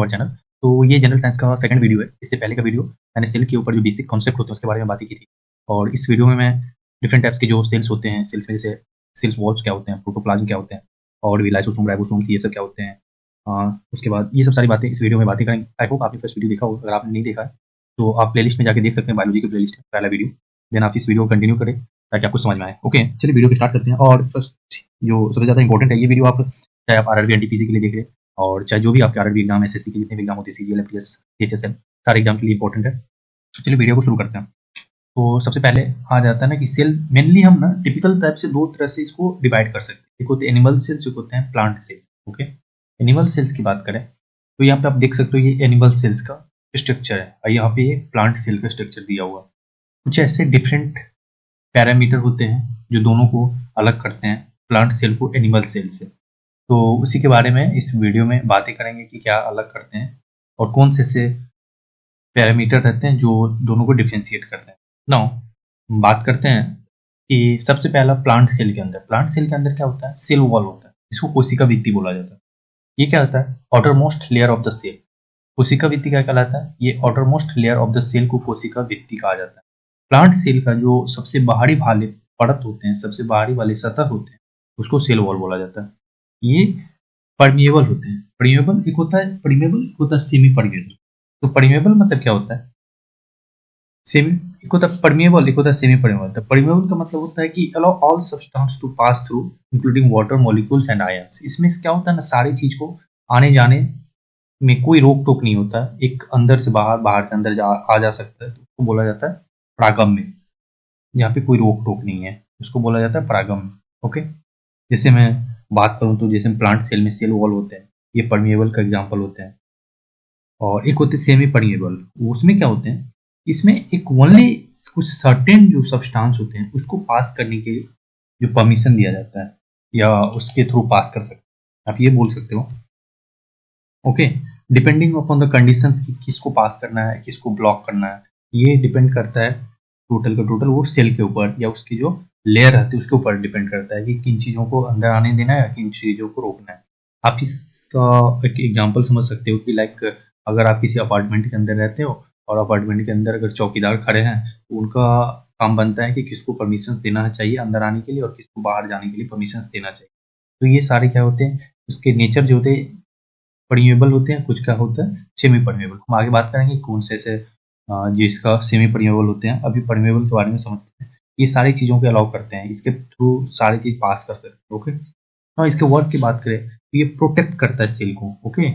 और चैनल। तो ये जनरल साइंस का सेकंड वीडियो है। इससे पहले का वीडियो मैंने सेल के ऊपर जो बेसिक कॉन्सेप्ट होते हैं उसके बारे में बातें की थी, और इस वीडियो में मैं डिफरेंट टाइप्स के जो सेल्स होते हैं, सेल्स में जैसे सेल्स वॉल्स क्या होते हैं, प्रोटोप्लाज्म क्या होते हैं, और भी लाइसोसोम, राइबोसोम्स, ये सब क्या होते हैं। उसके बाद ये सब सारी बातें इस वीडियो में बातें करेंगे। आई होप आपने फर्स्ट वीडियो देखा हो। अगर आपने नहीं देखा है तो आप प्लेलिस्ट में जाके देख सकते हैं। बायोलॉजी की प्लेलिस्ट है पहला वीडियो। देन आप इस वीडियो को कंटिन्यू करें ताकि आपको समझ में आए। ओके, चलिए वीडियो को स्टार्ट करते हैं। और फर्स्ट जो सबसे ज़्यादा इंपॉर्टेंट है, ये वीडियो आप चाहे आप आरआरबी एनटीपीसी के लिए देख रहे हैं और चाहे जो भी आपके आरआरबी एग्जाम, एसएससी के जितने भी एग्जाम होते हैं, सीजीएल, एमटीएस, सीएचएसएल, सारे एग्जाम के लिए इंपॉर्टेंट है। तो चलिए वीडियो को शुरू करते हैं। तो सबसे पहले आ जाता है ना कि सेल मेनली हम ना टिपिकल टाइप से दो तरह से इसको डिवाइड कर सकते हैं। एक होते हैं एनिमल सेल्स, एक होते हैं plant cell. Okay, animal cells की बात करें तो यहाँ पे आप देख सकते हो ये एनिमल सेल्स का स्ट्रक्चर है और यहाँ पे ये प्लांट सेल का स्ट्रक्चर दिया हुआ। कुछ ऐसे डिफरेंट पैरामीटर होते हैं जो दोनों को अलग करते हैं, प्लांट सेल को एनिमल सेल से। तो उसी के बारे में इस वीडियो में बातें करेंगे कि क्या अलग करते हैं और कौन से पैरामीटर रहते हैं जो दोनों को डिफरेंशिएट करते हैं। नाउ बात करते हैं कि सबसे पहला प्लांट सेल के अंदर क्या होता है, सेल वॉल होता है, इसको कोशिका भित्ति बोला जाता है। ये क्या होता है, outer most layer of the cell. कोशिका भित्ति क्या कहलाता है, ये outer most layer of the cell को कोशिका भित्ति कहा जाता है। प्लांट सेल का जो सबसे बाहरी वाले परत होते हैं, सबसे बाहरी वाले सतह होते हैं, उसको सेल वॉल बोला जाता है। ये परमिएबल होते हैं। परमिएबल एक होता है परमिएबल, एक होता है सेमी परमिएबल। तो परमिएबल मतलब क्या होता है, सेमी, एक होता है परमिएबल, एक होता है सेमी परमिएबल। तो परमिएबल का मतलब होता है कि allow all substance to pass through including water molecules and ions. इसमें क्या होता है ना, सारी चीज को आने जाने में कोई रोक टोक नहीं होता। एक अंदर से बाहर, बाहर से अंदर आ जा सकता है, तो उसको बोला जाता है परागम्य। यहाँ पे कोई रोक टोक नहीं है, उसको बोला जाता है परागम्य। ओके, जैसे मैं बात करूं तो जैसे प्लांट सेल में सेल वॉल होते हैं, ये परमिएबल का एग्जांपल होते हैं। और एक होते हैं सेमी परमिएबल, उसमें क्या होते हैं, इसमें एक ओनली कुछ सर्टेन जो सब्सटेंस होते हैं उसको पास करने के लिए जो परमिशन दिया जाता है या उसके थ्रू पास कर सकते हैं, आप ये बोल सकते हो। Okay, depending upon the conditions कि किसको पास करना है, किसको ब्लॉक करना है, ये डिपेंड करता है टोटल का टोटल वो सेल के ऊपर या उसकी जो लेयर रहती है उसके ऊपर डिपेंड करता है कि किन चीज़ों को अंदर आने देना है या किन चीज़ों को रोकना है। आप इसका एक एग्जांपल समझ सकते हो कि लाइक अगर आप किसी अपार्टमेंट के अंदर रहते हो और अपार्टमेंट के अंदर अगर चौकीदार खड़े हैं तो उनका काम बनता है कि किसको परमिशन देना चाहिए अंदर आने के लिए और किसको बाहर जाने के लिए परमिशन देना चाहिए। तो ये सारे क्या होते हैं, उसके नेचर जो होते हैं परमिएबल होते हैं, कुछ क्या होता है सेमी परमिएबल। हम आगे बात करेंगे कौन से ऐसे जिसका सेमी परमिएबल होते हैं। अभी परमिएबल के बारे में समझते हैं। ये सारी चीज़ों को अलाउ करते हैं, इसके थ्रू सारी चीज़ पास कर सकते हैं। ओके, और इसके वर्क की बात करें तो ये प्रोटेक्ट करता है सेल को। ओके,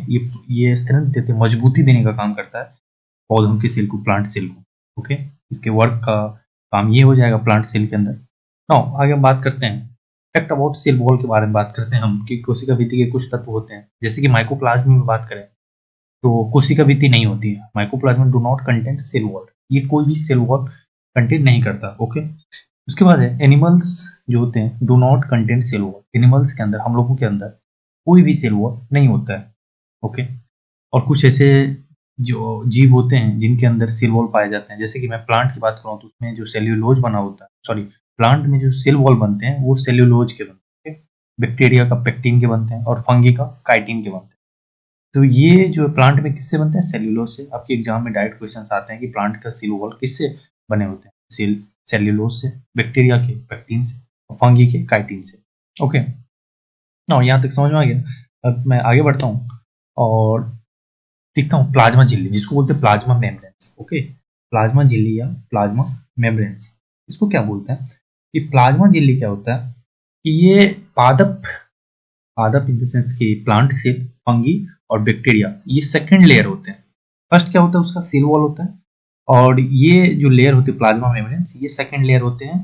ये स्ट्रेंथ देते, मजबूती देने का काम करता है पौधों के सेल को, प्लांट सेल को। ओके, इसके वर्क का काम ये हो जाएगा प्लांट सेल के अंदर। नाउ आगे हम बात करते हैं फैक्ट अबाउट सेल वॉल के बारे में बात करते हैं हम कि कोशिका भित्ति के कुछ तत्व होते हैं। जैसे कि माइकोप्लाज्म में बात करें तो कोशिका भित्ति नहीं होती है, mycoplasm do not contain cell wall, ये कोई भी सेल वॉल कंटेन नहीं करता। ओके, उसके बाद है एनिमल्स जो होते हैं do not contain cell wall. Animals के अंदर, हम लोगों के अंदर कोई भी सेल वॉल नहीं होता है। ओके, और कुछ ऐसे जो जीव होते हैं जिनके अंदर सेल वॉल पाए जाते हैं, जैसे कि मैं प्लांट की बात करूँ तो उसमें जो सेल्यूलोज बना होता है, सॉरी, प्लांट में जो सेल वॉल बनते हैं वो सेल्यूलोज के बनते हैं। बैक्टीरिया का पेक्टिन के बनते हैं और फंगी का काइटिन के बनते हैं। तो ये जो प्लांट में किससे बनते हैं, सेल्यूलोज से। आपके एग्जाम में डायरेक्ट क्वेश्चंस आते हैं कि प्लांट का सेल वॉल किससे बने होते हैं, सेल्यूलोज से, बैक्टीरिया के पेक्टिन से और फंगी के काइटिन से। ओके, ना यहाँ तक समझ में आ गया। अब मैं आगे बढ़ता हूँ और देखता हूँ प्लाज्मा झिल्ली, जिसको बोलते हैं प्लाज्मा मेम्ब्रेन्स। ओके, प्लाज्मा झिल्ली या प्लाज्मा मेम्ब्रेन्स, इसको क्या बोलते हैं कि प्लाज्मा झिल्ली क्या होता है कि ये पादप, पादप इन द सेंस की प्लांट सेल, फंगी और बैक्टीरिया, ये सेकंड लेयर होते हैं। फर्स्ट क्या होता है, उसका सेल वॉल होता है, और ये जो लेयर होती है प्लाज्मा मेम्ब्रेन्स, ये सेकंड लेयर होते हैं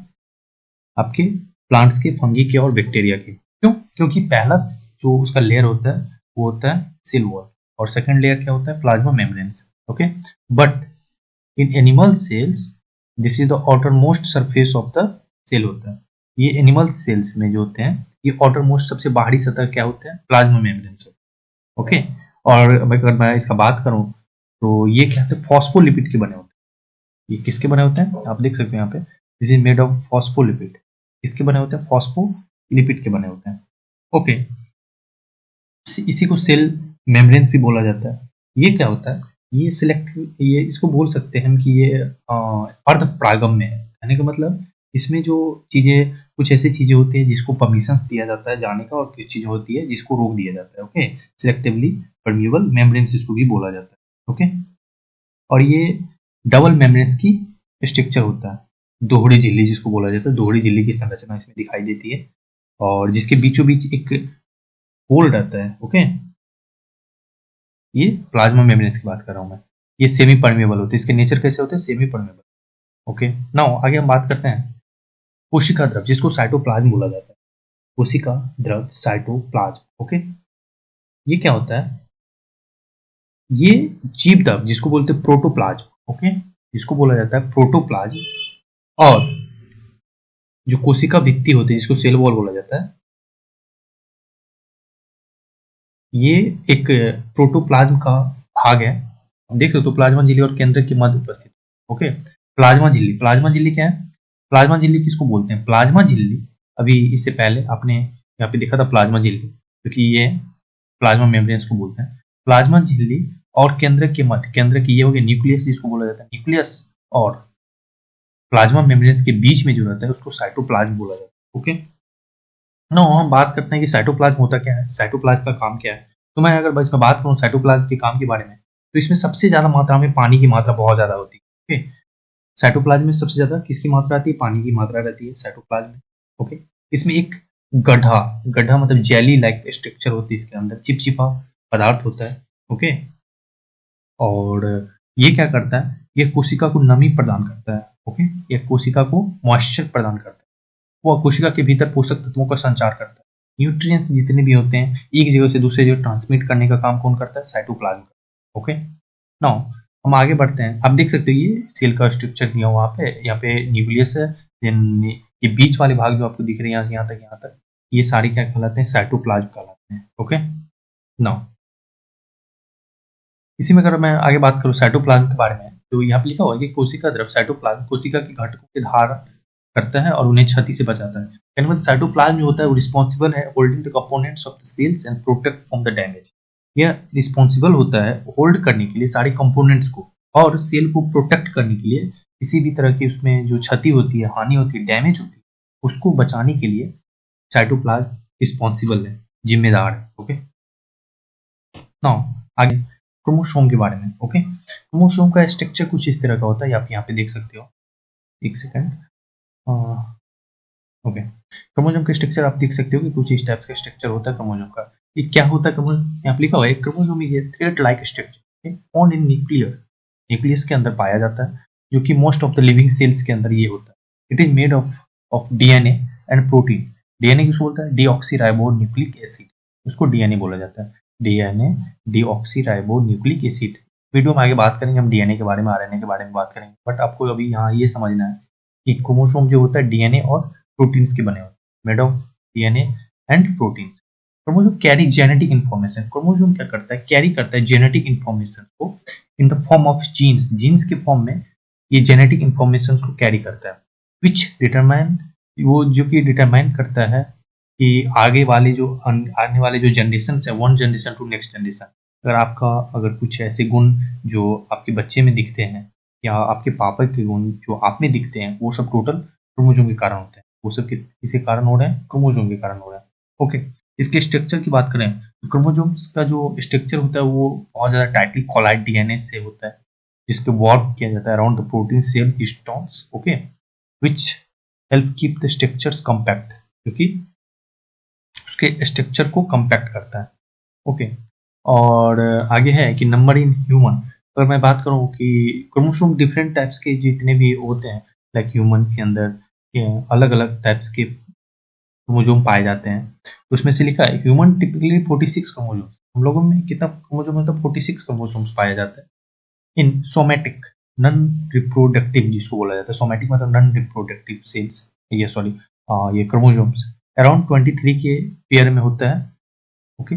आपके प्लांट्स के, फंगी के और बैक्टीरिया के। क्यों? क्योंकि पहला जो उसका लेयर होता है वो होता है सेल वॉल और सेकंड लेयर क्या होता है, plasma membranes. Okay, but in animal cells this is the outer most surface of the cell होता है। ये एनिमल सेल्स में जो होते हैं ये आउटर मोस्ट सबसे बाहरी सतह क्या होते हैं, प्लाज्मा मेम्ब्रेन्स। ओके, और अगर मैं इसका बात करूं तो ये क्या होते हैं, फॉस्फोलिपिड के बने होते हैं। ये किसके बने होते हैं, आप देख सकते हैं यहाँ पे, this is made of phospholipid. किसके बने होते हैं, फॉस्फोलिपिड के बने होते हैं। ओके, इसी को सेल मेम्ब्रेन्स भी बोला जाता है। ये क्या होता है, ये सिलेक्टिव, ये इसको बोल सकते हैं हम कि ये अर्धपरागम्य है। कहने का मतलब इसमें जो चीजें, कुछ ऐसी चीजें होती है जिसको परमिशन दिया जाता है जाने का, और कुछ चीजें होती है जिसको रोक दिया जाता है। ओके, सिलेक्टिवली परमिएबल मेम्ब्रेन्स इसको भी बोला जाता है। ओके, और ये डबल मेम्ब्रेन्स की स्ट्रक्चर होता है। दोहरी झिल्ली जिसको बोला जाता है, दोहरी झिल्ली की संरचना इसमें दिखाई देती है, और जिसके बीचों बीच एक होल रहता है। ओके, ये प्लाज्मा मेम्ब्रेन्स की बात कर रहा हूं मैं। ये सेमी परमेबल होते हैं, इसके नेचर कैसे होते हैं, सेमी परमेबल। ओके, नाउ आगे हम बात करते हैं कोशिका द्रव, जिसको साइटोप्लाज्म बोला जाता है। कोशिका द्रव, साइटोप्लाज्म। ओके, ये क्या होता है, ये जीव द्रव जिसको बोलते हैं प्रोटोप्लाज्म। ओके, जिसको बोला जाता है प्रोटोप्लाज्म, और जो कोशिका भित्ति होती है जिसको सेल वॉल बोला जाता है, ये एक प्रोटोप्लाज्म का भाग है। देख सकते हो प्लाज्मा झिल्ली और केंद्र के मध्य उपस्थित। ओके, प्लाज्मा झिल्ली, प्लाज्मा झिल्ली क्या है, प्लाज्मा झिल्ली किसको बोलते हैं, प्लाज्मा झिल्ली, अभी इससे पहले आपने यहाँ पे देखा था प्लाज्मा झिल्ली, क्योंकि ये प्लाज्मा मेम्ब्रेन्स को बोलते हैं। प्लाज्मा झिल्ली और केंद्र के मध्य, केंद्र की ये हो गया न्यूक्लियस जिसको बोला जाता है, न्यूक्लियस और प्लाज्मा मेम्ब्रेन्स के बीच में जो रहता है उसको साइटोप्लाज्म बोला जाता है। ओके, नो हम बात करते हैं कि साइटोप्लाज्म होता क्या है, साइटोप्लाज्म का काम क्या है। तो मैं अगर इसमें बात करूं साइटोप्लाज्म के काम के बारे में, तो इसमें सबसे ज्यादा मात्रा में पानी की मात्रा बहुत ज्यादा होती है। ओके, साइटोप्लाज्म में सबसे ज्यादा किसकी मात्रा आती है, पानी की मात्रा रहती है साइटोप्लाज्म में। ओके, इसमें एक गड्ढा, गड्ढा मतलब जेली लाइक स्ट्रक्चर होती है, इसके अंदर चिपचिपा पदार्थ होता है। ओके, और ये क्या करता है, ये कोशिका को नमी प्रदान करता है। ओके, ये कोशिका को मॉइस्चर प्रदान करता है, वो कोशिका के भीतर पोषक तत्वों का संचार करता है। न्यूट्रिएंट्स जितने भी होते हैं एक जगह से दूसरे जगह ट्रांसमिट करने का काम कौन करता है, साइटोप्लाज्म। ओके, नाउ हम आगे बढ़ते हैं। आप देख सकते हो ये सेल का स्ट्रक्चर दिया हुआ पे, यहाँ पे न्यूक्लियस है, ये बीच वाले भाग जो आपको दिख रहे हैं यहाँ से यहाँ तक, ये सारे क्या कहलाते हैं, साइटोप्लाज्म कहलाते हैं। ओके, नाउ इसी में अगर मैं आगे बात करूँ साइटोप्लाज्म के बारे में, तो यहाँ पे लिखा हुआ है कि कोशिका द्रव साइटोप्लाज्म कोशिका के घटकों के धारण करता है और उन्हें क्षति से बचाता है। यानी मतलब साइटोप्लाज्म जो होता है वो रिस्पॉन्सिबल है holding the components of the cells and protect from the damage. यह रिस्पॉन्सिबल होता है होल्ड करने के लिए सारे कंपोनेंट्स को, और सेल को प्रोटेक्ट करने के लिए किसी भी तरह की उसमें जो क्षति होती है, हानि होती है, डैमेज होती है, उसको बचाने के लिए साइटोप्लाज्म रिस्पॉन्सिबल है, जिम्मेदार है। ओके, नाउ आगे क्रोमोसोम के बारे में। ओके, क्रोमोसोम का स्ट्रक्चर कुछ इस तरह का होता है, आप यहाँ पे देख सकते हो। एक सेकंड, ओके, क्रोमोसोम का स्ट्रक्चर आप देख सकते हो कि कुछ इस टाइप का स्ट्रक्चर होता है क्रोमोसोम का। ये क्या होता है क्रोमोसोम, यहाँ पे लिखा हुआ है chromosome is a thread like structure found in nuclear, nucleus के अंदर पाया जाता है, जो कि most of the living cells के अंदर ये होता है। It is made of DNA and protein. DNA किसको बोलता है, डीऑक्सीराइबो न्यूक्लिक एसिड, उसको डीएनए बोला जाता है, DNA deoxyribo nucleic acid. Video में आगे बात करेंगे हम डीएनए के बारे में, आरएनए के बारे में बात करेंगे, बट आपको अभी यहाँ ये समझना है कि क्रोमोसोम जो होता है डीएनए और प्रोटीन्स के बने होते हैं, made of DNA and proteins. Chromosome carry genetic information, chromosome क्या करता है, कैरी करता है जेनेटिक इन्फॉर्मेशन को in the form of genes, genes के फॉर्म में ये जेनेटिक इन्फॉर्मेशन को कैरी करता है, विच डिटरमाइन, वो जो कि डिटरमाइन करता है कि आगे वाले जो आने वाले जो जनरेशन है, one generation to next generation, अगर आपका अगर कुछ ऐसे गुण जो आपके बच्चे में दिखते हैं या आपके पापा के गुण जो आप में दिखते हैं, वो सब टोटल क्रोमोसोम के कारण होते हैं। वो सब किसके कारण हो रहे हैं, क्रोमोसोम के कारण हो रहे हैं। ओके, इसके स्ट्रक्चर की बात करें तो क्रोमोसोम्स का जो स्ट्रक्चर होता है वो बहुत ज्यादा टाइटली कोलाइड डीएनए से होता है, जिसके वॉर्क किया जाता है around the protein cell histones. Okay, which help keep the structures compact, क्योंकि उसके स्ट्रक्चर को कॉम्पैक्ट करता है। ओके, और आगे है कि नंबर इन ह्यूमन, अगर मैं बात करूं कि क्रोमोसोम डिफरेंट टाइप्स के जितने भी होते हैं, लाइक ह्यूमन के अंदर अलग अलग टाइप्स के क्रोमोसोम पाए जाते हैं, तो उसमें से लिखा है ह्यूमन टिपिकली 46 क्रोमोसोम्स, हम लोगों में कितना क्रोमोसोम है, तो 46 क्रोमोसोम्स पाया जाता है। इन सोमैटिक नॉन रिप्रोडक्टिव, जिसको बोला जाता है सोमैटिक मतलब नॉन रिप्रोडक्टिव सेल्स, ये सॉरी ये क्रोमोसोम्स अराउंड 23 के पेयर में होता है। ओके,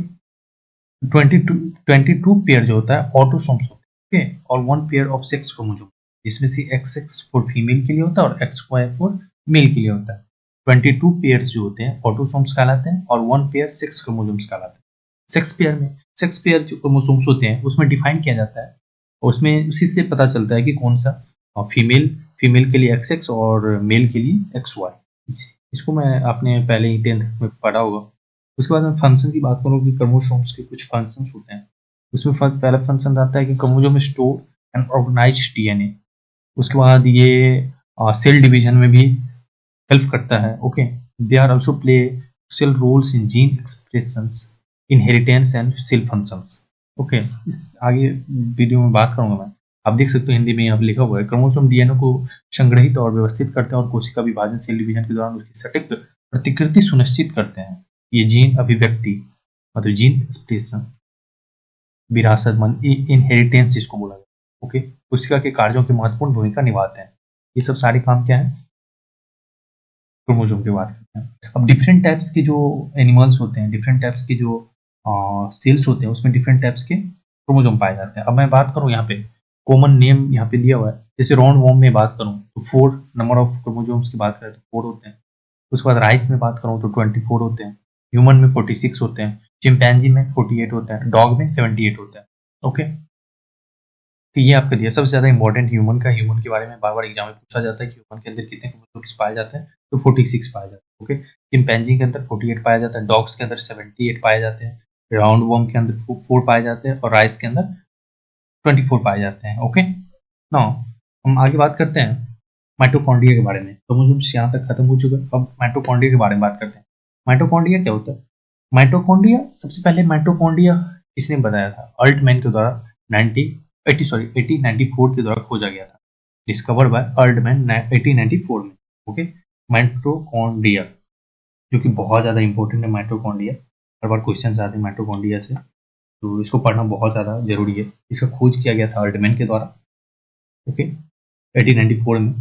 22 पेयर जो होता है ऑटोसोम्स होते हैं, और 1 पेयर ऑफ सेक्स क्रोमोसोम, जिसमें से XX फॉर फीमेल के लिए होता है और XY फॉर मेल के लिए होता है। 22 पेयर्स जो होते हैं ऑटोसोम्स कहलाते हैं और 1 पेयर सेक्स क्रोमोसोम्स कहलाते हैं। सेक्स पेयर में सेक्स पेयर जो क्रोमोसोम्स होते हैं उसमें डिफाइन किया जाता है, और उसमें उसी से पता चलता है कि कौन सा फीमेल फीमेल के लिए XX और मेल के लिए XY। इसको मैं आपने पहले ही 10th में पढ़ा होगा। उसके बाद मैं फंक्शन की बात करूँ कि क्रोमोसोम्स के कुछ फंक्शंस होते हैं। उसमें पहला फंक्शन आता है कि क्रोमोसोम में स्टोर एंड ऑर्गेनाइज DNA। उसके बाद ये सेल डिवीजन में भी हेल्प करता है। Okay, they are also play cell roles in gene expressions, inheritance and cell functions. Okay, इस आगे वीडियो में बात करूंगा मैं। आप देख सकते हो हिंदी में यहाँ पे लिखा हुआ है, क्रोमोसोम DNA को संग्रहित और व्यवस्थित करते हैं और कोशिका विभाजन सेल डिवीजन के दौरान उसकी सटीक प्रतिकृति सुनिश्चित करते हैं। ये जीन अभिव्यक्ति मतलब जीन एक्सप्रेशन, विरासत मन इनहेरिटेंस जिसको बोला जाता है, ओके, कोशिका के कार्यों की महत्वपूर्ण भूमिका निभाते हैं। ये सब सारे काम क्या है, क्रोमोसोम की बात करते हैं। अब डिफरेंट टाइप्स के जो एनिमल्स होते हैं, डिफरेंट टाइप्स के जो सेल्स होते हैं, उसमें डिफरेंट टाइप्स के क्रोमोसोम पाए जाते हैं। अब मैं बात करूं यहाँ पे कॉमन नेम यहाँ पे दिया हुआ है, जैसे राउंड वॉर्म में बात करूं तो 4 नंबर ऑफ क्रोमोसोम्स की बात करें तो 4 होते हैं। उसके बाद राइस में बात करूं तो 24 होते हैं, ह्यूमन में 46 होते हैं, चिंपैंजी में 48 होते हैं, डॉग में 78 होते हैं। ओके, तो ये आपका दिया। सबसे ज्यादा इंपॉर्टेंट ह्यूमन के बारे में बार बार एग्जाम में पूछा जाता है कि ह्यूमन के अंदर कितने क्रोमोसोम्स पाए जाते हैं, तो 46 पाए जाते हैं। ओके, चिंपैंजी के अंदर 48 पाया जाता है, डॉग्स के अंदर 78 पाए जाते हैं, राउंड वॉर्म के अंदर 4 पाए जाते हैं और राइस के अंदर 24 पाए जाते हैं। ओके, नाउ हम आगे बात करते हैं माइटोकॉन्ड्रिया के बारे में। क्रोमोसोम्स यहाँ तक खत्म हो चुका है, अब माइटोकॉन्ड्रिया के बारे में बात करते हैं। माइटोकॉन्ड्रिया क्या होता है? माइटोकॉन्ड्रिया, सबसे पहले माइटोकॉन्ड्रिया किसने बताया था? अल्टमैन के द्वारा 1894 के द्वारा खोजा गया था, डिस्कवर बाय अल्टमैन 1894 में। ओके, माइटोकॉन्ड्रिया जो कि बहुत ज़्यादा इंपॉर्टेंट है। माइटोकॉन्ड्रिया हर बार क्वेश्चन आते हैं माइटोकॉन्ड्रिया से, तो इसको पढ़ना बहुत ज़्यादा जरूरी है। इसका खोज किया गया था अल्टमैन के द्वारा, ओके, 1894 में।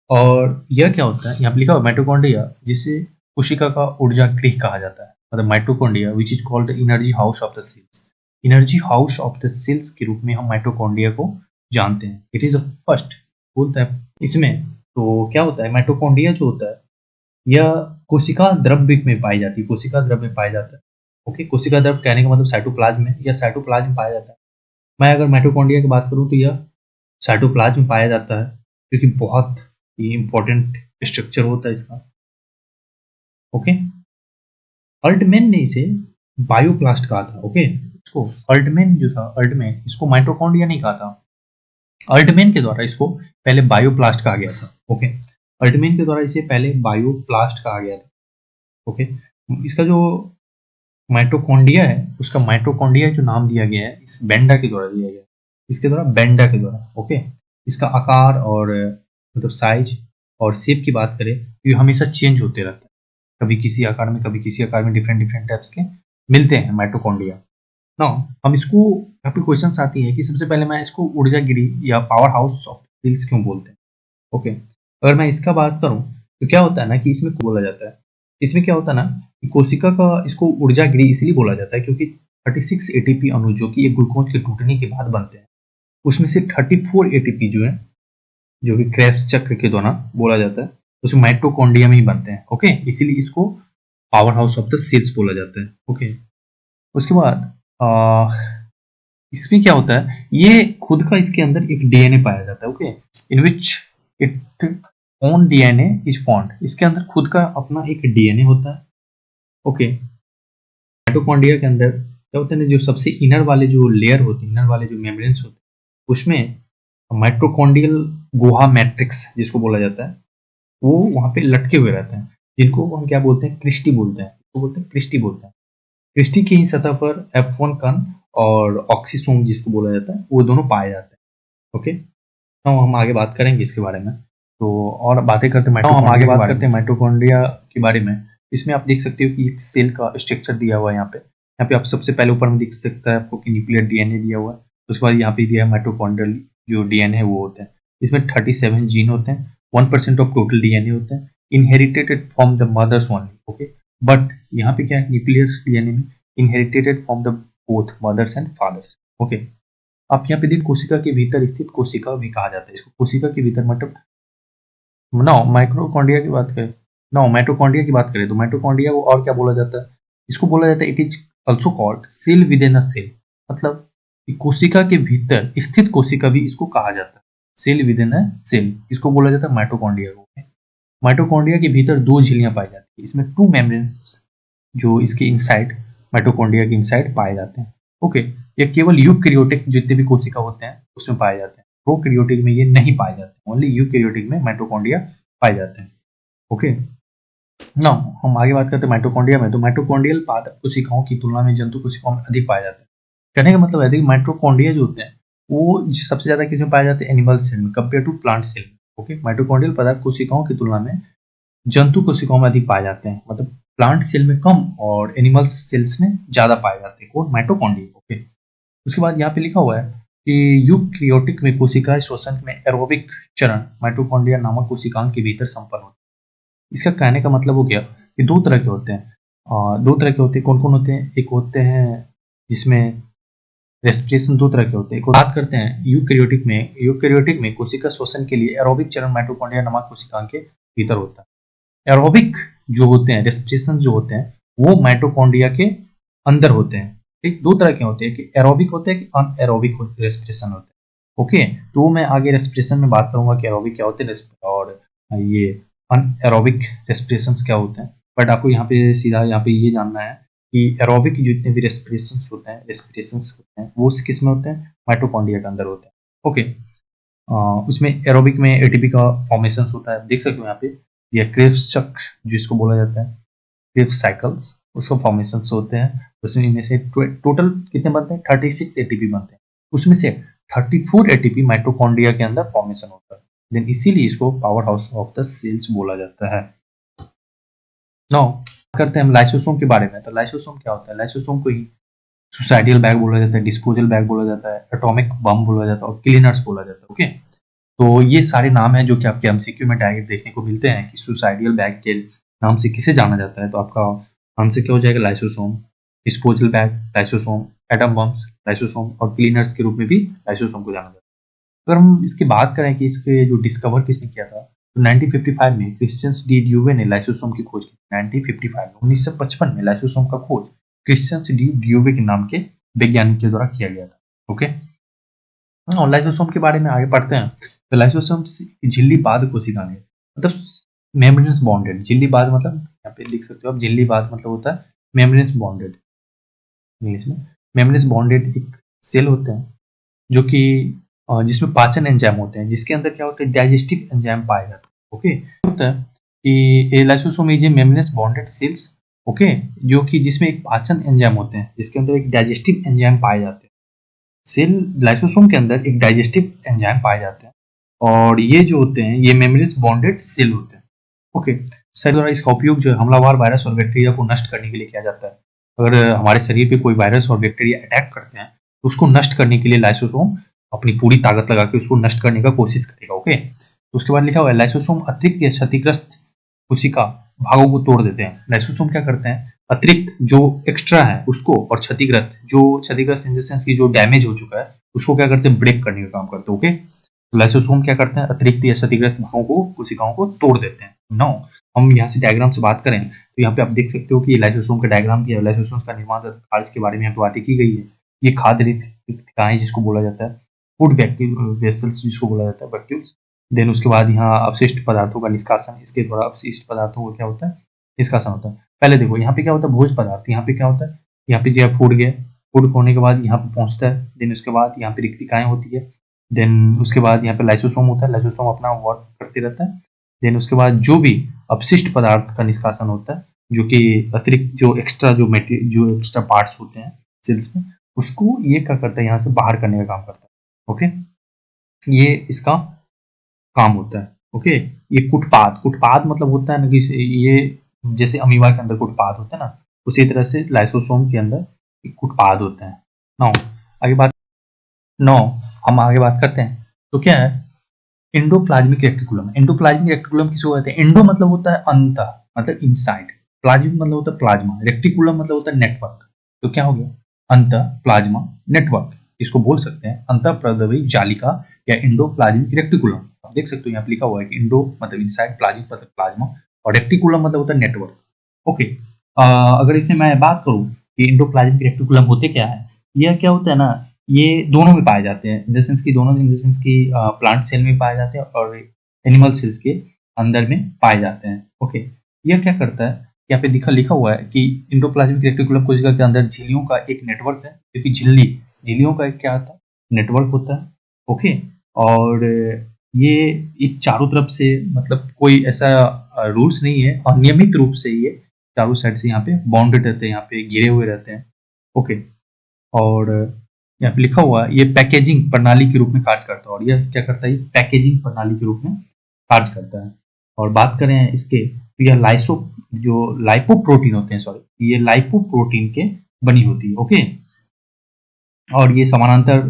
और यह क्या होता है, यहाँ पे लिखा हुआ माइटोकॉन्ड्रिया, जिसे कोशिका का ऊर्जा गृह कहा जाता है, मतलब mitochondria which is called the energy house of the cells. Energy house of the cells के रूप में हम माइटोकॉन्ड्रिया को जानते हैं। इट इज द फर्स्ट बोलता है इसमें। तो क्या होता है, माइटोकॉन्ड्रिया जो होता है यह कोशिका द्रव्य में पाई जाती है, कोशिका द्रव्य में पाया जाता है। ओके, कोशिका द्रव्य कहने का मतलब साइटोप्लाज्म में या साइटोप्लाज्म में पाया जाता है। मैं अगर माइटोकॉन्ड्रिया की बात करूं तो यह साइटोप्लाज्म में पाया जाता है, क्योंकि बहुत ही इंपॉर्टेंट स्ट्रक्चर होता है इसका। ओके, अल्टमैन ने इसे बायोप्लास्ट कहा था। ओके, इसको अल्टमैन जो था, अल्टमैन, इसको माइटोकॉन्ड्रिया नहीं कहा था। अल्टमैन के द्वारा इसको पहले बायोप्लास्ट कहा गया था। ओके, अल्टमैन के द्वारा इसे पहले बायोप्लास्ट कहा गया था। ओके, इसका जो माइटोकॉन्ड्रिया है, उसका माइटोकॉन्ड्रिया जो नाम दिया गया है इस बेंडा के द्वारा दिया गया है, इसके द्वारा, बेंडा के द्वारा। ओके, इसका आकार और मतलब साइज और शेप की बात करें तो ये हमेशा चेंज होते रहता है, कभी किसी आकार में कभी किसी आकार में, डिफरेंट डिफरेंट टाइप्स के मिलते हैं माइटोकॉन्ड्रिया। नाउ हम इसको, यहाँ पे क्वेश्चन आती है कि सबसे पहले मैं इसको ऊर्जा गिरी या पावर हाउस ऑफ सेल्स क्यों बोलते हैं। ओके, अगर मैं इसका बात करूं तो क्या होता है ना कि इसमें बोला जाता है, इसमें क्या होता है ना कि कोशिका का, इसको ऊर्जा गिरी इसलिए बोला जाता है क्योंकि 36 ATP अणु जो कि एक ग्लूकोज के टूटने के बाद बनते हैं, उसमें से 34 ATP जो है, जो कि क्रेब्स चक्र के द्वारा बोला जाता है, उसमें माइटोकॉन्ड्रिया में ही बनते हैं। ओके, इसीलिए इसको power house of the cells बोला जाता है। ओके, उसके बाद इसमें क्या होता है, ये खुद का, इसके अंदर एक DNA पाया जाता है। Okay, in which it own DNA is found, इसके अंदर खुद का अपना एक DNA होता है। ओके, माइटोकॉन्ड्रिया के अंदर क्या होता है ना, जो सबसे इनर वाले जो लेयर होते हैं, इनर वाले जो मेम्ब्रेन्स होते हैं, उसमें माइटोकॉन्ड्रियल गुहा मैट्रिक्स जिसको बोला जाता है, वो वहां पे लटके हुए रहते हैं, जिनको हम क्या बोलते हैं, क्रिस्टी बोलते हैं। तो बोलते हैं क्रिस्टी बोलते हैं। क्रिस्टी की ही सतह पर F1 कण और ऑक्सीसोम जिसको बोला जाता है, वो दोनों पाए जाते हैं। ओके, तो हम आगे बात करेंगे इसके बारे में। तो और बातें करते हैं हम आगे बात करते हैं माइटोकॉन्ड्रिया के बारे में। इसमें आप देख सकते हो कि एक सेल का स्ट्रक्चर दिया हुआ है यहाँ पे आप सबसे पहले ऊपर में दिख सकता है आपको कि न्यूक्लियर DNA दिया हुआ है। उसके बाद यहाँ पे दिया है माइटोकॉन्ड्रियल जो DNA है वो होता है। इसमें 37 जीन होते हैं, 1% ऑफ टोटल DNA होता है, inherited from the mothers only. Okay, but यहाँ पे क्या है, न्यूक्लियर DNA में inherited from the both mothers and fathers. Okay, आप यहाँ पे देखिए कोशिका के भीतर स्थित कोशिका भी कहा जाता है इसको, कोशिका के भीतर मतलब माइटोकॉन्ड्रिया की बात करें, माइटोकॉन्ड्रिया की बात करें तो माइटोकॉन्ड्रिया को और क्या बोला जाता है, इसको बोला जाता है it is also called cell within a cell, मतलब कोशिका के भीतर स्थित कोशिका भी इसको कहा जाता है। Cell within a cell इसको बोला जाता है माइटोकॉन्ड्रिया को। माइटोकॉन्ड्रिया के भीतर 2 झिल्लियां पाई जाती है, इसमें 2 मेम्ब्रेन्स जो इसके इनसाइड माइटोकॉन्ड्रिया के इनसाइड पाए जाते हैं। ओके, ये केवल यूकैरियोटिक जितने भी कोशिका होते हैं उसमें पाए जाते हैं, प्रोकैरियोटिक में ये नहीं पाए जाते, ओनली यूकैरियोटिक में माइटोकॉन्ड्रिया पाए जाते हैं। ओके, नाउ हम आगे बात करते हैं माइटोकॉन्ड्रिया में। तो माइटोकॉन्ड्रियल पादप कोशिकाओं की तुलना में जंतु कोशिकाओं में अधिक पाए जाते हैं। कहने का मतलब है कि माइटोकॉन्ड्रिया जो होते हैं वो सबसे ज्यादा किसमें पाए जाते हैं, एनिमल सेल में कंपेयर टू प्लांट सेल में। ओके, माइटोकॉन्ड्रियल पदार्थ कोशिकाओं की तुलना में जंतु कोशिकाओं में अधिक पाए जाते हैं, मतलब प्लांट सेल में कम और एनिमल सेल्स में ज्यादा पाए जाते हैं कौन, माइटोकॉन्ड्रिया। ओके, उसके बाद यहाँ पे लिखा हुआ है कि यूकैरियोटिक में कोशिका श्वसन में एरोबिक चरण माइटोकॉन्ड्रिया नामक कोशिकांग के भीतर संपन्न होते हैं। इसका कहने का मतलब हो गया कि 2 तरह के होते हैं, 2 तरह के होते हैं। कौन कौन होते हैं, एक होते हैं जिसमें रेस्पिरेशन 2 तरह के होते हैं। बात करते हैं यूकैरियोटिक में कोशिका श्वसन के लिए एरोबिक चरण माइटोकॉन्ड्रिया नामक कोशिकांग के भीतर होता है। एरोबिक जो होते हैं, रेस्पिरेशन जो होते हैं वो माइटोकॉन्ड्रिया के अंदर होते हैं। ठीक, 2 तरह के होते हैं कि एरोबिक होते हैं कि अनएरोबिक रेस्पिरेशन होते हैं। ओके, तो मैं आगे रेस्पिरेशन में बात करूंगा कि एरोबिक क्या होते हैं और ये अनएरोबिक रेस्पिरेशन क्या होते हैं, बट आपको यहाँ पे सीधा यहाँ पे ये जानना है कि एरोबिक जितने भी रेस्पिरेशन होते हैं वो किस में होते हैं, माइटोकॉन्ड्रिया के अंदर होते हैं। ओके, उसमें एरोबिक में एटीपी का फॉर्मेशन होता है, देख सकते हो यहाँ पे ये क्रेब्स चक्र जिसको बोला जाता है, क्रेब्स साइकिल्स, उसका फॉर्मेशन होते हैं। उसमें से टोटल कितने बनते हैं, 36 एटीपी बनते हैं, उसमें से 34 एटीपी माइटोकॉन्ड्रिया के अंदर फॉर्मेशन होता है। देन इसीलिए इसको power house of the cells बोला जाता है। नाउ करते हैं हम लाइसोसोम के बारे में। तो लाइसोसोम क्या होता है, लाइसोसोम को ही सुसाइडियल बैग बोला जाता है, डिस्पोजल बैग बोला जाता है, एटॉमिक बम बोला जाता है और क्लीनर्स बोला जाता है। ओके, तो ये सारे नाम हैं जो कि आपके एमसीक्यू में डायरेक्ट देखने को मिलते हैं कि सुसाइडियल बैग के नाम से किसे जाना जाता है। तो आपका आंसर क्या हो जाएगा, lysosome, disposal bag lysosome, atom bombs lysosome और क्लीनर्स के रूप में भी लाइसोसोम को जाना जाता है। अगर हम इसकी बात करें कि इसके जो डिस्कवर किसने किया था, तो 1955 में क्रिश्चियन डी ड्यूवे ने लाइसोसोम की खोज की। 1955 में लाइसोसोम का खोज क्रिश्चियन डी ड्यूवे के नाम के वैज्ञानिक के द्वारा किया गया था। ओके, और लाइसोसोम के बारे में आगे पढ़ते हैं। तो लाइसोसोम झिल्ली बाध कोशिकाएं, मतलब मेम्ब्रेन्स बॉन्डेड, झिल्ली बाध मतलब यहाँ पे लिख सकते हो आप, झिल्ली बाध मतलब होता है मेम्ब्रेन्स बॉन्डेड, इंग्लिश में मेम्ब्रेन्स बॉन्डेड एक सेल होते हैं जो कि जिसमें पाचन एंजाइम होते हैं, जिसके अंदर क्या होता है, डाइजेस्टिव एंजाइम पाए जाते हैं। ओके, होता है कि lysosome is a membranes bonded cells, okay, जो कि जिसमें एक पाचन एंजाइम होते हैं जिसके अंदर एक डाइजेस्टिव एंजाइम पाए जाते हैं। सेल लाइसोसोम के अंदर एक डाइजेस्टिव एंजाइम पाए जाते हैं और ये जो होते हैं ये मेम्ब्रेन्स बॉन्डेड सेल होते हैं। ओके, सेल द्वारा इसका उपयोग जो है हमलावर वायरस और बैक्टीरिया को नष्ट करने के लिए किया जाता है। अगर हमारे शरीर पे कोई वायरस और बैक्टीरिया अटैक करते हैं तो उसको नष्ट करने के लिए लाइसोसोम अपनी पूरी ताकत लगा के उसको नष्ट करने का कोशिश करेगा। ओके, तो उसके बाद लिखा हुआ है लाइसोसोम अतिरिक्त या क्षतिग्रस्त कोशिका भागों को तोड़ देते हैं। लाइसोसोम क्या करते हैं, अतिरिक्त जो एक्स्ट्रा है उसको और क्षतिग्रस्त इन द सेंस की जो डैमेज हो चुका है उसको क्या करते हैं, ब्रेक करने का काम करते हैं। ओके, तो लाइसोसोम क्या करते हैं, अतिरिक्त या क्षतिग्रस्त भागों को कोशिकाओं को तोड़ देते हैं। नाउ हम यहाँ से डायग्राम से बात करें तो यहाँ पे आप देख सकते हो कि लाइसोसोम का डायग्राम दिया है। लाइसोसोम का निर्माण कार्य के बारे में यहाँ पे बातें की गई है। ये खाद्य रिक्तिकाएं जिसको बोला जाता है, फूड वेसल्स जिसको बोला जाता है, वैक्यूल्स। देन उसके बाद यहाँ अपशिष्ट पदार्थों का निष्कासन, इसके द्वारा अपशिष्ट पदार्थों का क्या होता है, निष्कासन होता है। पहले देखो यहाँ पे क्या होता है, भोज पदार्थ, यहाँ पे क्या होता है, यहाँ पे जो फूड गया, फूड होने के बाद यहाँ पे पहुंचता है। देन उसके बाद यहाँ पे रिक्तिकाएं होती है। देन उसके बाद यहाँ पे लाइसोसोम होता है, लाइसोसोम अपना वर्क करते रहता है। देन उसके बाद जो भी अपशिष्ट पदार्थ का निष्कासन होता है, जो कि अतिरिक्त जो एक्स्ट्रा पार्ट्स होते हैं सेल्स में, उसको ये क्या करता है, यहाँ से बाहर करने का काम करता है। ओके, ये इसका काम होता है। ओके, ये कुटपाद मतलब होता है ना कि ये जैसे अमीबा के अंदर कुटपाद होता है ना, उसी तरह से लाइसोसोम के अंदर कुटपाद होता है। नौ हम आगे बात करते हैं। तो क्या है, एंडोप्लाज्मिक रेक्टिकुलम। एंडोप्लाज्मिक रेक्टिकुलम किसको कहते हैं, एंडो मतलब होता है अंत, मतलब इनसाइड, प्लाज्मिक मतलब होता है प्लाज्मा, रेक्टिकुलम मतलब होता है नेटवर्क। तो क्या हो गया, अंत प्लाज्मा नेटवर्क, इसको बोल सकते हैं अंत प्रद्रवी जालिका या एंडोप्लाज्मिक रेक्टिकुलम। आप देख सकते हो यहाँ पे लिखा हुआ है कि एंडो मतलब इनसाइड, प्लाज्मिक मतलब प्लाज्मा और रेक्टिकुलम मतलब होता है नेटवर्क। ओके, अगर इसमें मैं बात करूं ये एंडोप्लाज्मिक रेटिकुलम होते क्या है, यह क्या होता है ना, ये दोनों में पाए जाते हैं, इन द सेंस की प्लांट सेल में पाए जाते हैं और एनिमल सेल्स के अंदर में पाए जाते हैं। ओके, यह क्या करता है, यहाँ पे लिखा हुआ है कि एंडोप्लाज्मिक रेटिकुलम कोशिका के अंदर झिल्लियों का एक नेटवर्क है, क्योंकि झिल्लियों का एक क्या होता है, नेटवर्क होता है। ओके, और ये एक चारों तरफ से, मतलब कोई ऐसा रूल्स नहीं है, और नियमित रूप से ये चारों साइड से यहाँ पे बाउंडेड रहते हैं, यहाँ पे घिरे हुए रहते हैं। ओके, और यहाँ पे लिखा हुआ है ये पैकेजिंग प्रणाली के रूप में कार्य करता है, और यह क्या करता है, ये पैकेजिंग प्रणाली के रूप में कार्य करता है। और बात करें इसके, तो यह लाइपोप्रोटीन होते हैं, सॉरी, ये लाइपोप्रोटीन के बनी होती है। ओके, और ये समानांतर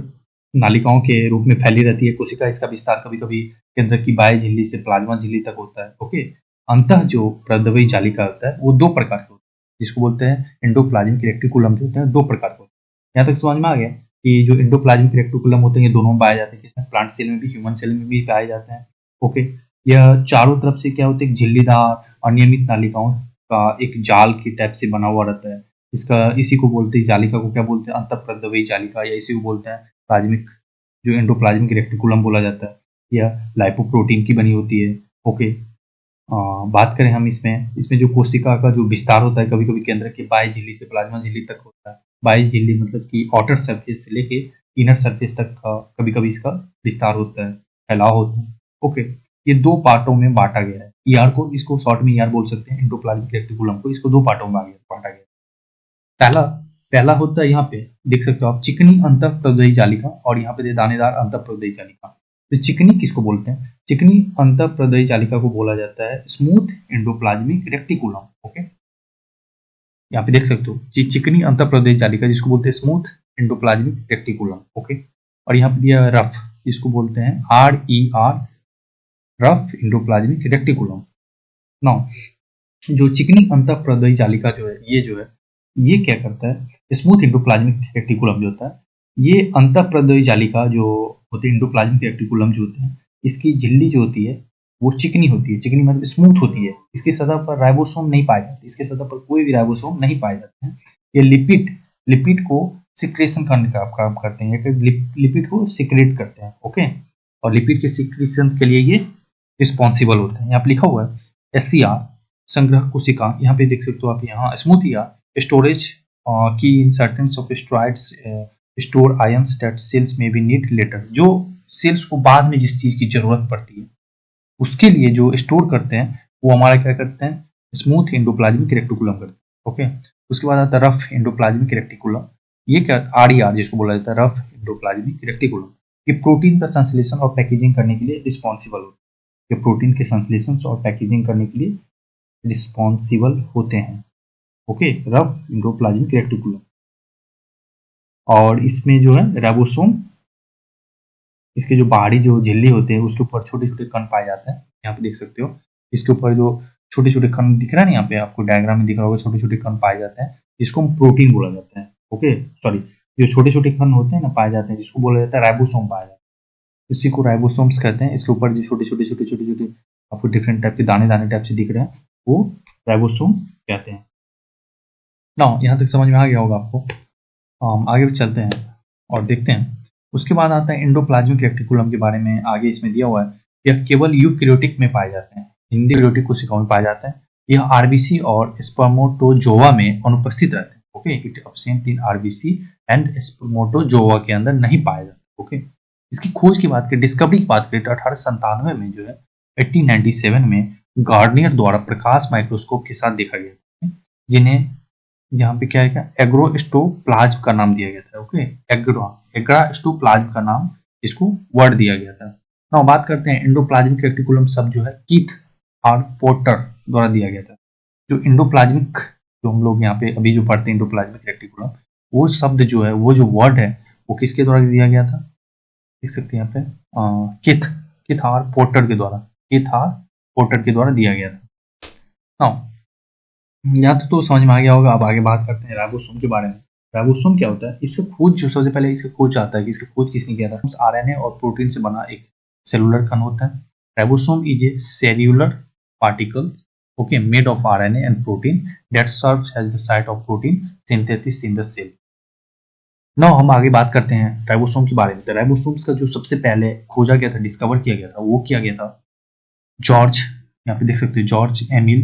नालिकाओं के रूप में फैली रहती है कोशिका। इसका विस्तार कभी कभी केंद्र की बाह्य झिल्ली से प्लाज्मा झिल्ली तक होता है। ओके, अंतः जो प्रदवयी जालिका होता है वो दो प्रकार के होते हैं, जिसको बोलते हैं एंडोप्लाज्मिक रेटिकुलम, जो होते हैं दो प्रकार के होते हैं। यहाँ तक समझ में आ गया कि जो एंडोप्लाज्मिक रेटिकुलम होते हैं ये दोनों में पाए जाते हैं, जिसमें प्लांट सेल में भी, ह्यूमन सेल में भी पाए जाते हैं। ओके, यह चारों तरफ से क्या होते हैं, झिल्लीदार अनियमित नालिकाओं का एक जाल की टाइप से बना हुआ रहता है। इसी को बोलते हैं, जालिका को क्या बोलते हैं, अंतःप्रदवयी जालिका, या इसी को बोलते हैं प्लाज्मिक, जो एंडोप्लाज्मिक रेटिकुलम बोला जाता है। यह लाइपोप्रोटीन की बनी होती है। ओके, बात करें हम इसमें जो कोशिका का जो विस्तार होता है, कभी कभी केंद्र के बाह्य झिल्ली से प्लाज्मा झिल्ली तक होता है। बाह्य झिल्ली मतलब कि आउटर सरफेस से लेके इनर सरफेस तक का कभी कभी इसका विस्तार होता है, फैलाव होता है। ओके, ये दो पार्टों में बांटा गया है। ईआर को, इसको शॉर्ट में ईआर बोल सकते हैं, एंडोप्लाज्मिक रेटिकुलम को, इसको दो पार्टों में बांटा गया। पहला होता है, यहाँ पे देख सकते हो आप, चिकनी अंतःप्रदयी जालिका, और यहाँ पे दानेदार अंतःप्रदयी जालिका। तो चिकनी किसको बोलते हैं, चिकनी अंतःप्रदयी जालिका को बोला जाता है स्मूथ एंडोप्लाज्मिक रेटिकुलम। ओके, यहाँ पे देख सकते हो चिकनी अंतःप्रदयी जालिका, जिसको बोलते हैं स्मूथ एंडोप्लाज्मिक रेटिकुलम। ओके, और यहाँ पे दिया रफ, जिसको बोलते हैं RER, rough endoplasmic reticulum. Now जो चिकनी अंतःप्रदयी जालिका जो है, ये क्या करता है, स्मूथ एंडोप्लाज्मिक रेटिकुलम जो होता है, ये अंतःप्रदयी जालिका जो होती है, एंडोप्लाज्मिक रेटिकुलम जो होते हैं, इसकी झिल्ली जो होती है वो चिकनी होती है। चिकनी मतलब स्मूथ होती है। इसकी सतह पर राइबोसोम नहीं पाए जाते, इसके सतह पर कोई भी राइबोसोम नहीं पाए जाते हैं। ये लिपिड को सिक्रेशन करने का काम करते हैं, लिपिड को सिक्रेट करते हैं। ओके, और लिपिड के सिक्रेशन के लिए ये रिस्पॉन्सिबल होते हैं। यहाँ पे लिखा हुआ है SCR, संग्रह कोशिका। यहाँ पे देख सकते हो आप, यहाँ स्मूथ या स्टोरेज की in certain of steroids store ions that cells में बी नीड लेटर। जो सेल्स को बाद में जिस चीज की जरूरत पड़ती है उसके लिए जो स्टोर करते हैं, वो हमारा क्या करते हैं, स्मूथ एंडोप्लाज्मिक रेटिकुलम करते हैं। ओके, उसके बाद आता है रफ एंडोप्लाज्मिक रेटिकुलम। ये क्या, RER जिसको बोला जाता है, रफ एंडोप्लाज्मिक रेटिकुलम। ये प्रोटीन का संश्लेषण और पैकेजिंग करने के लिए रिस्पॉन्सिबल होते हैं। ये प्रोटीन के संश्लेषण और पैकेजिंग करने के लिए रिस्पॉन्सिबल होते हैं। Okay, rough endoplasmic reticulum. और इसमें जो है राइबोसोम, इसके जो बाहरी जो झिल्ली होते हैं उसके ऊपर छोटे छोटे कण पाए जाते हैं। यहाँ पे देख सकते हो, इसके ऊपर जो छोटे छोटे कण दिख रहा है ना, यहाँ पे आपको डायग्राम में दिख रहा होगा, छोटे छोटे कण पाए जाते हैं, जिसको हम प्रोटीन बोला जाता है। ओके, सॉरी, जो छोटे छोटे कण होते हैं ना पाए जाते हैं, जिसको बोला जाता है राइबोसोम पाया जाता है, इसी को राइबोसोम्स कहते हैं। इसके ऊपर जो छोटे छोटे आपको डिफरेंट टाइप के दाने टाइप से दिख रहे हैं, वो राइबोसोम्स कहते हैं। ना यहाँ तक समझ में आ गया होगा आपको। आगे भी चलते हैं और देखते हैं। उसके बाद आता है एंडोप्लाज्मिक रेटिकुलम के बारे में। आगे इसमें दिया हुआ है, यह केवल यूकैरियोटिक में पाए जाते हैं, यूकैरियोटिक कोशिकाओं में पाए जाते हैं। यह RBC और स्पर्मेटोजोआ में अनुपस्थित रहते हैं। Okay, it absent in RBC and spermatozoa के अंदर नहीं पाए जाते। ओके, इसकी खोज की बात करें, डिस्कवरी की बात करें तो 1897 में जो है, 1897 में गार्डनियर द्वारा प्रकाश माइक्रोस्कोप के साथ देखा गया, जिन्हें यहाँ पे क्या है, एग्रोस्टोप्लाज्म का नाम दिया गया था। ओके, एग्रोस्टोप्लाज्म का नाम इसको वर्ड दिया गया था। ना बात करते हैं एंडोप्लाज्मिक रेटिकुलम शब्द जो है कीथ और पोर्टर द्वारा दिया गया था। जो एंडोप्लाज्मिक, जो हम लोग यहाँ पे अभी जो पढ़ते हैं एंडोप्लाज्मिक रेटिकुलम, वो शब्द जो है, वो जो वर्ड है, वो किसके द्वारा दिया गया था, देख सकते हैं यहाँ पे, किथ और पोर्टर के द्वारा दिया गया था। ना यहाँ तो समझ में आ गया होगा। अब आगे बात करते हैं राइबोसोम के बारे में। राइबोसोम क्या होता है, इसका खोज जो सबसे पहले इसका खोज आता है कि इसका खोज किसने किया था, RNA और प्रोटीन से बना एक सेलुलर कण होता है। Ribosome is a cellular particle okay, made of RNA and protein that serves as the site of protein synthesis in the cell. Now हम आगे बात करते हैं राइबोसोम के बारे में। तो राइबोसोम्स का जो सबसे पहले खोजा गया था, डिस्कवर किया गया था, वो किया गया था जॉर्ज, यहाँ पे देख सकते हो जॉर्ज एमिल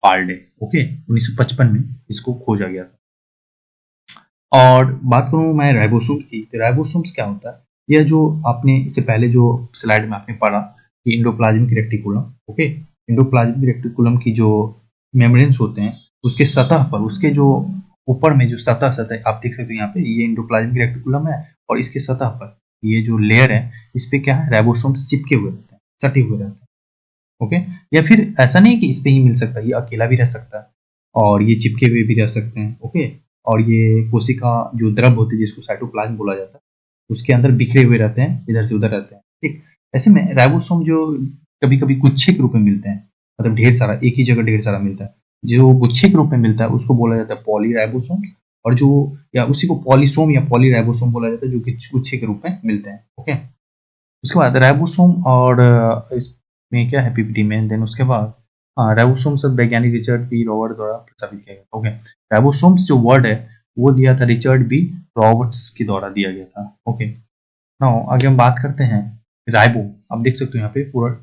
पार्डे, ओके, 1955 में इसको खोजा गया था। और बात करूँ मैं राइबोसोम की, तो राइबोसोम्स क्या होता है, यह जो आपने इससे पहले जो स्लाइड में आपने पढ़ा कि endoplasmic reticulum, okay, endoplasmic reticulum की जो मेम्ब्रेन्स होते हैं उसके सतह पर, उसके जो ऊपर में जो सतह आप देख सकते हो यहाँ पे, ये इंडोप्लाज्मिक रेटिकुलम है और इसके सतह पर ये जो लेयर है इस पे क्या है, राइबोसोम्स चिपके हुए रहते हैं, सटे हुए रहते हैं, ओके। या फिर ऐसा नहीं कि इस पे ही मिल सकता है, ये अकेला भी रह सकता है और ये चिपके हुए भी रह सकते हैं, ओके। और ये कोशिका जो द्रव होती है जिसको साइटोप्लाज्म बोला जाता है, उसके अंदर बिखरे हुए रहते हैं, इधर से उधर रहते हैं, ठीक। ऐसे में राइबोसोम जो कभी कभी गुच्छे के रूप में मिलते हैं, मतलब ढेर सारा, एक ही जगह ढेर सारा मिलता है, जो गुच्छे के रूप में मिलता है उसको बोला जाता है पॉलीराइबोसोम, और जो या उसी को पॉलीसोम या पॉलीराइबोसोम बोला जाता है जो कि गुच्छे के रूप में मिलते हैं, ओके। उसके बाद राइबोसोम और इसमें क्या है पीपीटी में, देन उसके बाद राइबोसोम सब वैज्ञानिक रिचर्ड बी रॉबर्ट द्वारा प्रस्तावित किया गया, ओके। राइबोसोम्स जो वर्ड है वो दिया था रिचर्ड बी रॉबर्ट्स के द्वारा दिया गया था, ओके। नाउ आगे हम बात करते हैं राइबो। आप देख सकते हो यहाँ पे पूरा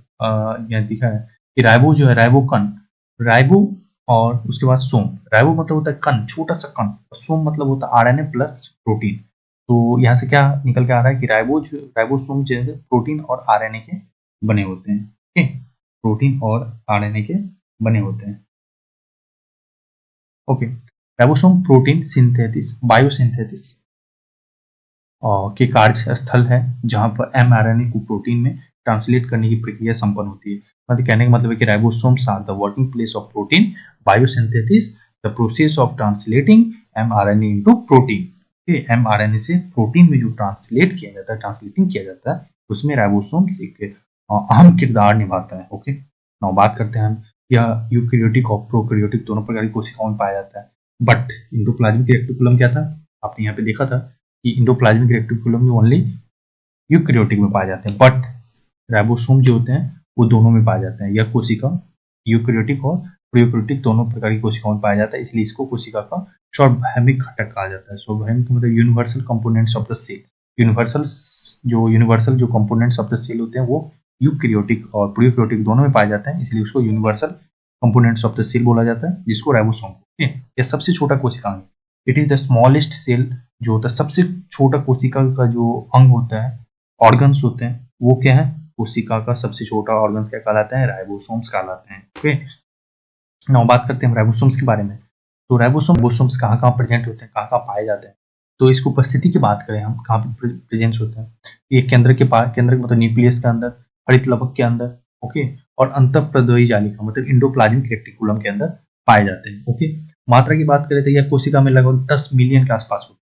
यहाँ दिखा है कि राइबो जो है, राइबोकन, राइबो और उसके बाद सोम। राइबो मतलब होता है कण, छोटा सा कण, सोम मतलब होता है आरएनए प्लस प्रोटीन। तो यहाँ से क्या निकल के आ रहा है कि राइबोसोम जो है प्रोटीन और आरएनए के बने होते हैं, ओके, प्रोटीन और आरएनए के बने होते हैं, okay. Ribosome protein synthesis, biosynthesis के कार्य स्थल है जहां पर mRNA को प्रोटीन में ट्रांसलेट करने की प्रक्रिया संपन्न होती है। मतलब कहने का मतलब है कि ribosomes are the working place of protein biosynthesis, the process of translating mRNA into protein. mRNA से प्रोटीन में जो ट्रांसलेट किया जाता है, ट्रांसलेटिंग किया जाता है, उसमें राइबोसोम्स एक अहम किरदार निभाता है, ओके। नाउ बात करते हैं हम, यह यूकैरियोटिक और प्रोकैरियोटिक दोनों प्रकार की कोशिकाओं में पाया जाता है। बट इंडोप्लाज्मिक रेटिकुलम क्या था, आपने यहाँ पे देखा था कि इंडोप्लाज्मिक रेटिकुलम में ओनली यूकैरियोटिक में पाए जाते हैं, बट राइबोसोम जो होते हैं वो दोनों में पाए जाते हैं। यह कोशिका यूकैरियोटिक और प्रोकैरियोटिक दोनों प्रकार की कोशिकाओं में पाया जाता है, इसलिए इसको कोशिका का सार्वभौमिक घटक कहा जाता है। सार्वभौमिक मतलब universal components of the cell. Universal जो कंपोनेंट्स ऑफ द सेल होते हैं वो यूकैरियोटिक और प्रोकैरियोटिक दोनों में पाए जाते हैं, इसलिए उसको universal components of the cell बोला जाता है, जिसको राइबोसोम, ओके। यह सबसे छोटा कोशिका है, it is the smallest cell, जो होता है सबसे छोटा कोशिका का जो अंग होता है, ऑर्गन्स होते हैं, वो क्या है, कोशिका का सबसे छोटा ऑर्गन्स क्या कहलाते हैं, राइबोसोम्स कहलाते हैं, ओके। नाउ बात करते हैं हम राइबोसोम्स के बारे में। तो राइबोसोम्स कहाँ कहाँ प्रेजेंट होते हैं, कहाँ कहाँ पाए जाते हैं। तो इसको उपस्थिति की बात करें हम, कहाँ पे प्रेजेंस होते हैं, ये केंद्र के पास, केंद्र मतलब न्यूक्लियस के अंदर, हरित लवक के अंदर, ओके, और अंतःप्रद्रवी जालिका मतलब इंडोप्लाज्मिक रेटिकुलम के अंदर पाए जाते हैं, ओके। मात्रा की बात करें तो यह कोशिका में लगभग 10 मिलियन के आसपास होती है।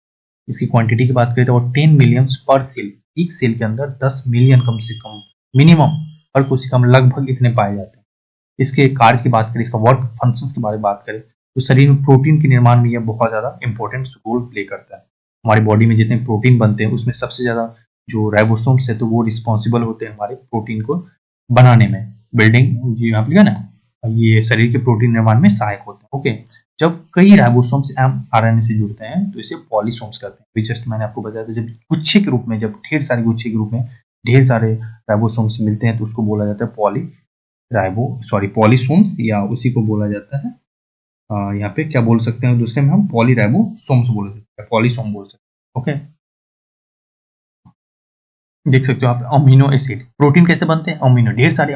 इसकी क्वांटिटी की बात करें तो 10 मिलियन पर सेल, एक सेल के अंदर 10 मिलियन कम से कम मिनिमम हर कोशिका में लगभग इतने पाए जाते हैं। इसके कार्य की बात करें, इसका वर्क फंक्शंस के बारे में बात करें तो शरीर में प्रोटीन के निर्माण में यह बहुत ज्यादा इंपॉर्टेंट रोल प्ले करता है। हमारी बॉडी में जितने प्रोटीन बनते हैं उसमें सबसे ज्यादा जो राइबोसोम्स है तो वो रिस्पॉन्सिबल होते हैं हमारे प्रोटीन को बनाने में, बिल्डिंग यहाँ पे लिखा ना, ये शरीर के प्रोटीन निर्माण में सहायक होते हैं, ओके। जब कई राइबोसोम्स mRNA से जुड़ते हैं तो इसे पॉलीसोम्स कहते हैं। जस्ट मैंने आपको बताया था, जब गुच्छे के रूप में, जब ढेर सारे गुच्छे के रूप में ढेर सारे राइबोसोम्स मिलते हैं तो उसको बोला जाता है पॉलीसोम्स, या उसी को बोला जाता है यहाँ पे क्या बोल सकते हैं, दूसरे में हम पॉलीराइबोसोम्स बोल सकते हैं, पॉलीसोम बोल सकते हैं, ओके। देख सकते हो आप अमीनो एसिड, प्रोटीन कैसे बनते हैं, अमीनो, ढेर सारे,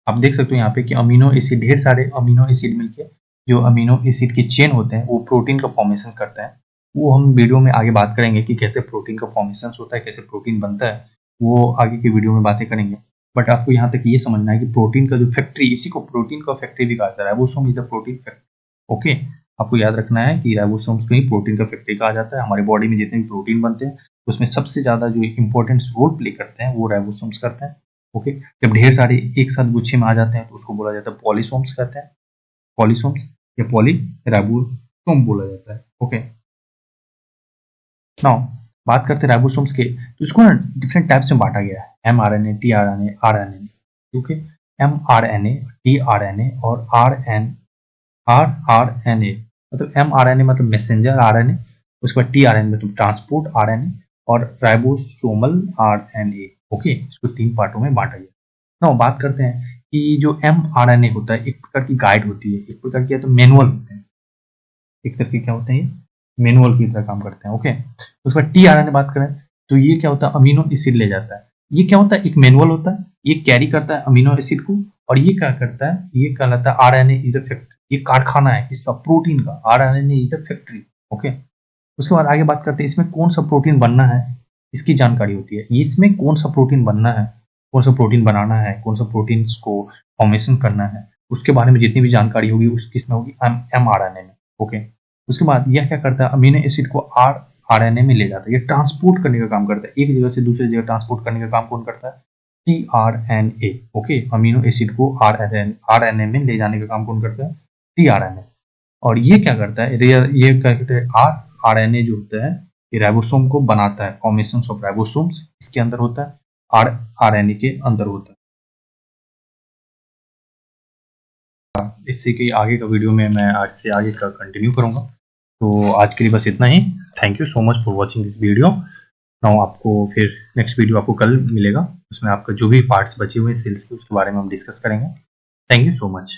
आप देख सकते हो यहाँ पे कि अमीनो एसिड, ढेर सारे अमीनो एसिड मिलके जो अमीनो एसिड के चेन होते हैं वो प्रोटीन का फॉर्मेशन करता है। वो हम वीडियो में आगे बात करेंगे कि कैसे प्रोटीन का फॉर्मेशन होता है, कैसे प्रोटीन बनता है, वो आगे की वीडियो में बातें करेंगे। बट आपको यहाँ तक ये समझना है कि प्रोटीन का जो फैक्ट्री, इसी को प्रोटीन का फैक्ट्री भी कहा जाता है, ribosome is the protein factory, okay. आपको याद रखना है कि राइबोसोम्स को ही प्रोटीन का फैक्ट्री कहा जाता है। हमारे बॉडी में जितने भी प्रोटीन बनते हैं उसमें सबसे ज्यादा जो इंपॉर्टेंट रोल प्ले करते हैं वो राइबोसोम्स करते हैं, ओके। जब ढेर सारे एक साथ गुच्छे में आ जाते हैं तो उसको बोला जाता है पॉलीसोम्स कहते हैं, पॉलीसोम्स या पॉलीराइबोसोम बोला जाता है, ओके। नाउ बात करते हैं राइबोसोम्स के, तो इसको ना डिफरेंट टाइप्स में बांटा गया है, mRNA, tRNA, RNA, okay. mRNA, tRNA और rRNA। मतलब mRNA मतलब मैसेंजर RNA, उसके बाद tRNA मतलब ट्रांसपोर्ट RNA और राइबोसोमल RNA। ओके, इसको 3 पार्टों में बांटा गया। ना बात करते हैं कि जो mRNA होता है एक प्रकार की गाइड होती है, एक प्रकार की तो मैनुअल होते हैं, एक तरह के क्या होते हैं ये मैनुअल की तरह काम करते हैं। ओके, उसके बाद tRNA बात करें तो ये क्या होता है, अमीनो एसिड ले जाता है। ये क्या होता है, एक मैनुअल होता है, ये कैरी करता है अमीनो एसिड को, और ये क्या करता है, ये कहलाता है RNA इज द फैक्ट्री। ये कारखाना है इसका प्रोटीन का, RNA is the factory. Okay, उसके बाद आगे बात करते हैं इसमें कौन सा प्रोटीन बनना है, इसकी जानकारी होती है। इसमें कौन सा प्रोटीन बनना है, कौन सा प्रोटीन बनाना है, कौन सा प्रोटीन को फॉर्मेशन करना है, उसके बारे में जितनी भी जानकारी होगी उस किसमें होगी, mRNA में। ओके, उसके बाद यह क्या करता है, अमीनो एसिड को RNA में ले जाता है, ये ट्रांसपोर्ट करने का काम करता है, एक जगह से दूसरी जगह ट्रांसपोर्ट करने का काम कौन करता है, tRNA। ओके, अमीनो एसिड को RNA में ले जाने का काम कौन करता है, tRNA। और ये क्या करता है, ये क्या कहते हैं, RNA जो होता है ये राइबोसोम को बनाता है, फॉर्मेशन ऑफ राइबोसोम्स इसके अंदर होता है, RNA के अंदर होता है। इससे कि आगे का वीडियो में मैं आज से आगे का कंटिन्यू करूंगा। तो आज के लिए बस इतना ही। Thank you so much for watching this video. Now आपको फिर नेक्स्ट वीडियो आपको कल मिलेगा, उसमें आपका जो भी पार्ट्स बचे हुए सेल्स के उसके बारे में हम डिस्कस करेंगे। Thank you so much.